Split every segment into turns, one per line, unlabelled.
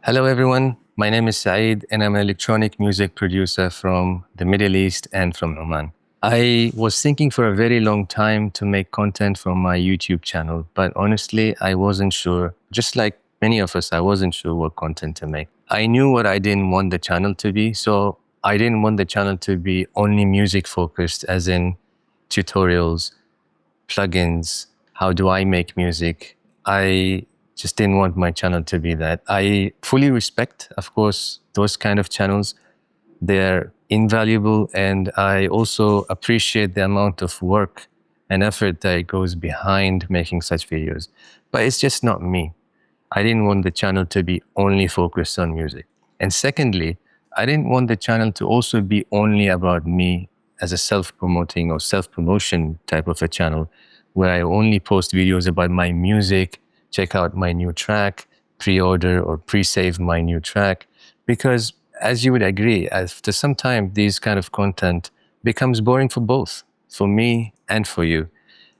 Hello, everyone. My name is Saied, and I'm an electronic music producer from the Middle East and from Oman. I was thinking for a very long time to make content for my YouTube channel, but honestly, I wasn't sure. Just like many of us, I wasn't sure what content to make. I knew what I didn't want the channel to be, so I didn't want the channel to be only music focused, as in tutorials, plugins, how do I make music. I just didn't want my channel to be that. I fully respect, of course, those kind of channels. They're invaluable, and I also appreciate the amount of work and effort that goes behind making such videos. But it's just not me. I didn't want the channel to be only focused on music. And secondly, I didn't want the channel to also be only about me as a self-promoting or self-promotion type of a channel where I only post videos about my music, check out my new track, pre-order or pre-save my new track. Because as you would agree, after some time, these kind of content becomes boring for both, for me and for you.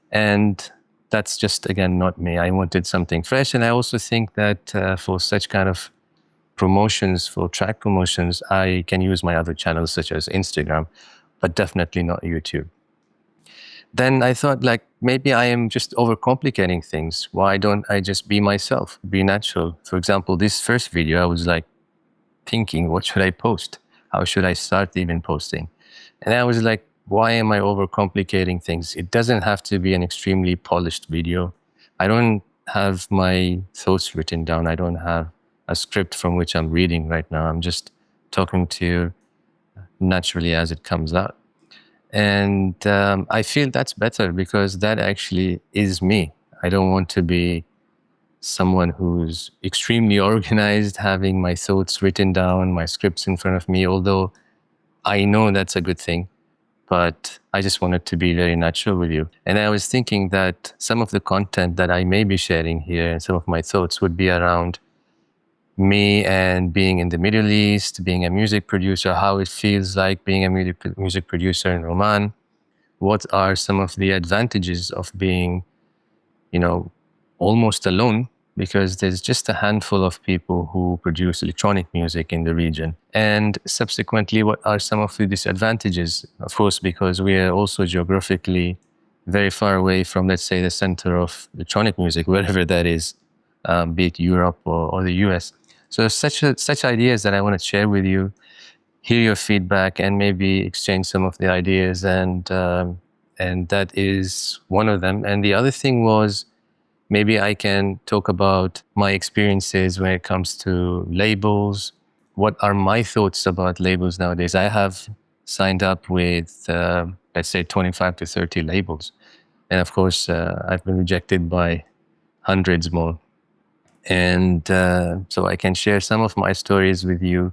And that's just, again, not me. I wanted something fresh. And I also think that for such kind of promotions, for track promotions, I can use my other channels such as Instagram, but definitely not YouTube. Then I thought, like, maybe I am just overcomplicating things. Why don't I just be myself, be natural? For example, this first video, I was like thinking, what should I post? How should I start even posting? And I was like, why am I overcomplicating things? It doesn't have to be an extremely polished video. I don't have my thoughts written down. I don't have a script from which I'm reading right now. I'm just talking to you naturally as it comes out. And I feel that's better because that actually is me. I don't want to be someone who's extremely organized, having my thoughts written down, my scripts in front of me, although I know that's a good thing. But I just wanted to be very natural with you. And I was thinking that some of the content that I may be sharing here and some of my thoughts would be around me and being in the Middle East, being a music producer, how it feels like being a music producer in Oman. What are some of the advantages of being, almost alone? Because there's just a handful of people who produce electronic music in the region. And subsequently, what are some of the disadvantages? Of course, because we are also geographically very far away from, let's say, the center of electronic music, wherever that is, be it Europe or the US. So such ideas that I want to share with you, hear your feedback, and maybe exchange some of the ideas. And that is one of them. And the other thing was, maybe I can talk about my experiences when it comes to labels. What are my thoughts about labels nowadays? I have signed up with, let's say, 25 to 30 labels. And of course, I've been rejected by hundreds more. And so I can share some of my stories with you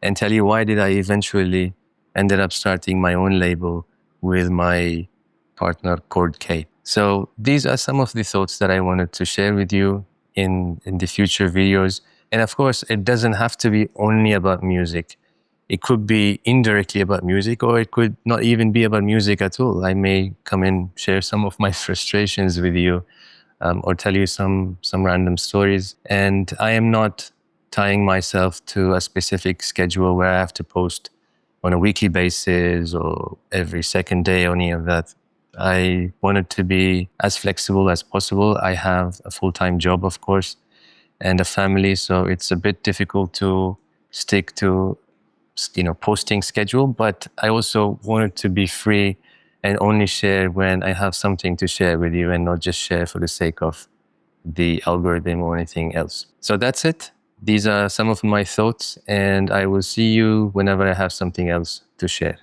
and tell you why did I eventually ended up starting my own label with my partner, Chord K. So these are some of the thoughts that I wanted to share with you in the future videos. And of course, it doesn't have to be only about music. It could be indirectly about music, or it could not even be about music at all. I may come and share some of my frustrations with you, or tell you some random stories. And I am not tying myself to a specific schedule where I have to post on a weekly basis or every second day or any of that. I wanted to be as flexible as possible. I have a full-time job, of course, and a family, so it's a bit difficult to stick to, posting schedule. But I also wanted to be free and only share when I have something to share with you, and not just share for the sake of the algorithm or anything else. So that's it. These are some of my thoughts, and I will see you whenever I have something else to share.